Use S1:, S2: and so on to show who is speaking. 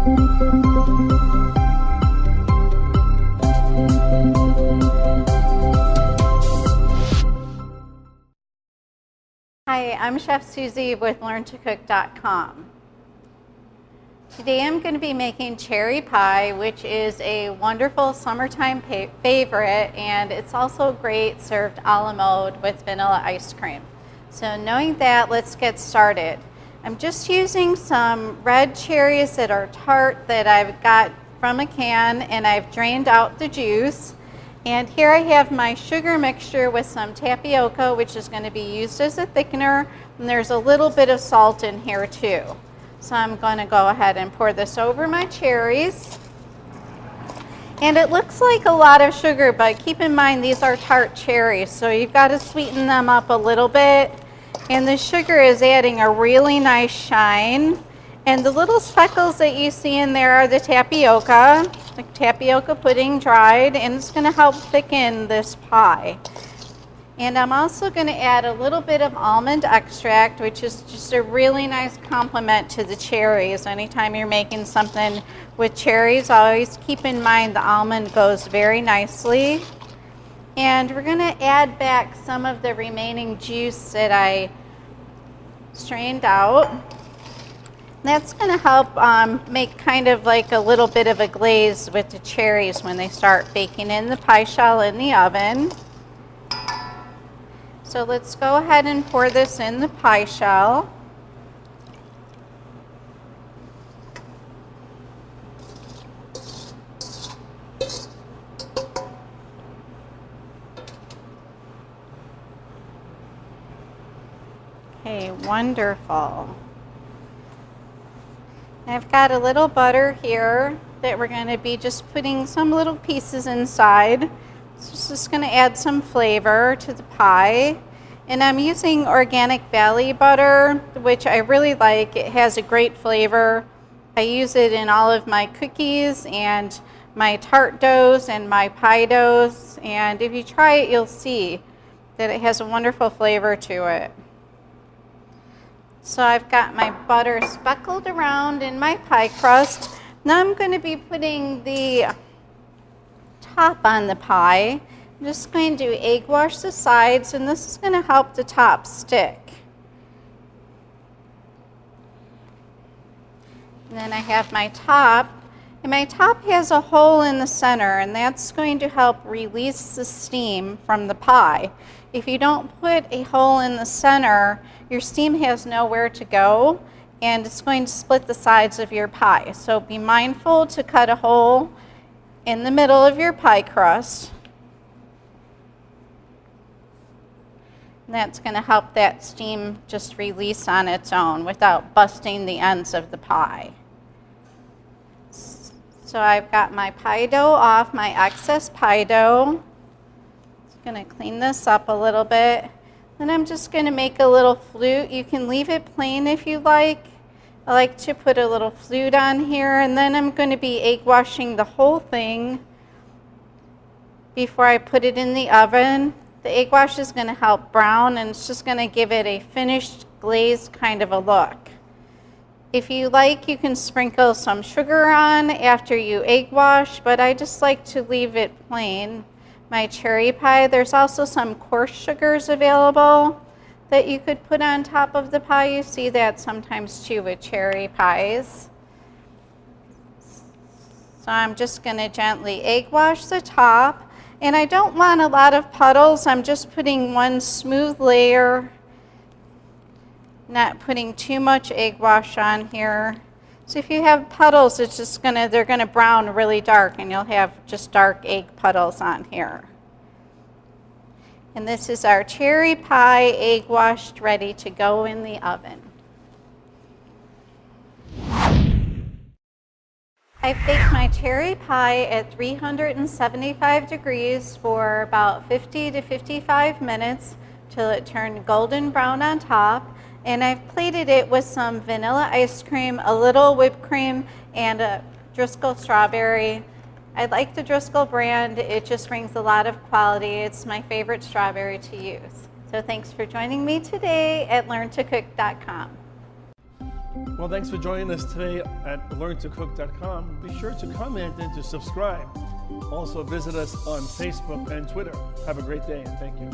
S1: Hi, I'm Chef Susie with LearnToCook.com. Today I'm going to be making cherry pie, which is a wonderful summertime favorite, and it's also great served a la mode with vanilla ice cream. So knowing that, let's get started. I'm just using some red cherries that are tart that I've got from a can, and I've drained out the juice. And here I have my sugar mixture with some tapioca, which is going to be used as a thickener, and there's a little bit of salt in here too. So I'm going to go ahead and pour this over my cherries. And it looks like a lot of sugar, but keep in mind these are tart cherries, so you've got to sweeten them up a little bit. And the sugar is adding a really nice shine. And the little speckles that you see in there are the tapioca pudding dried, and it's going to help thicken this pie. And I'm also going to add a little bit of almond extract, which is just a really nice complement to the cherries. Anytime you're making something with cherries, always keep in mind the almond goes very nicely. And we're going to add back some of the remaining juice that I strained out. That's going to help make kind of like a little bit of a glaze with the cherries when they start baking in the pie shell in the oven. So let's go ahead and pour this in the pie shell. Okay, wonderful. I've got a little butter here that we're going to be just putting some little pieces inside. It's just going to add some flavor to the pie. And I'm using Organic Valley butter, which I really like. It has a great flavor. I use it in all of my cookies and my tart doughs and my pie doughs. And if you try it, you'll see that it has a wonderful flavor to it. So I've got my butter speckled around in my pie crust. Now I'm going to be putting the top on the pie. I'm just going to egg wash the sides, and this is going to help the top stick. And then I have my top, and my top has a hole in the center, and that's going to help release the steam from the pie. If you don't put a hole in the center, your steam has nowhere to go, and it's going to split the sides of your pie. So be mindful to cut a hole in the middle of your pie crust. And that's going to help that steam just release on its own without busting the ends of the pie. So I've got my pie dough off, my excess pie dough. Just going to clean this up a little bit. Then I'm just going to make a little flute. You can leave it plain if you like. I like to put a little flute on here, and then I'm going to be egg washing the whole thing before I put it in the oven. The egg wash is going to help brown, and it's just going to give it a finished glazed kind of a look. If you like, you can sprinkle some sugar on after you egg wash, but I just like to leave it plain. My cherry pie, there's also some coarse sugars available that you could put on top of the pie. You see that sometimes too with cherry pies. So I'm just going to gently egg wash the top. And I don't want a lot of puddles. I'm just putting one smooth layer, not putting too much egg wash on here. So if you have puddles, it's just they're gonna brown really dark, and you'll have just dark egg puddles on here. And this is our cherry pie egg washed, ready to go in the oven. I've baked my cherry pie at 375 degrees for about 50 to 55 minutes till it turned golden brown on top. And I've plated it with some vanilla ice cream, a little whipped cream, and a Driscoll strawberry. I like the Driscoll brand. It just brings a lot of quality. It's my favorite strawberry to use. So thanks for joining me today at LearnToCook.com.
S2: Well, thanks for joining us today at learntocook.com. Be sure to comment and to subscribe. Also visit us on Facebook and Twitter. Have a great day and thank you.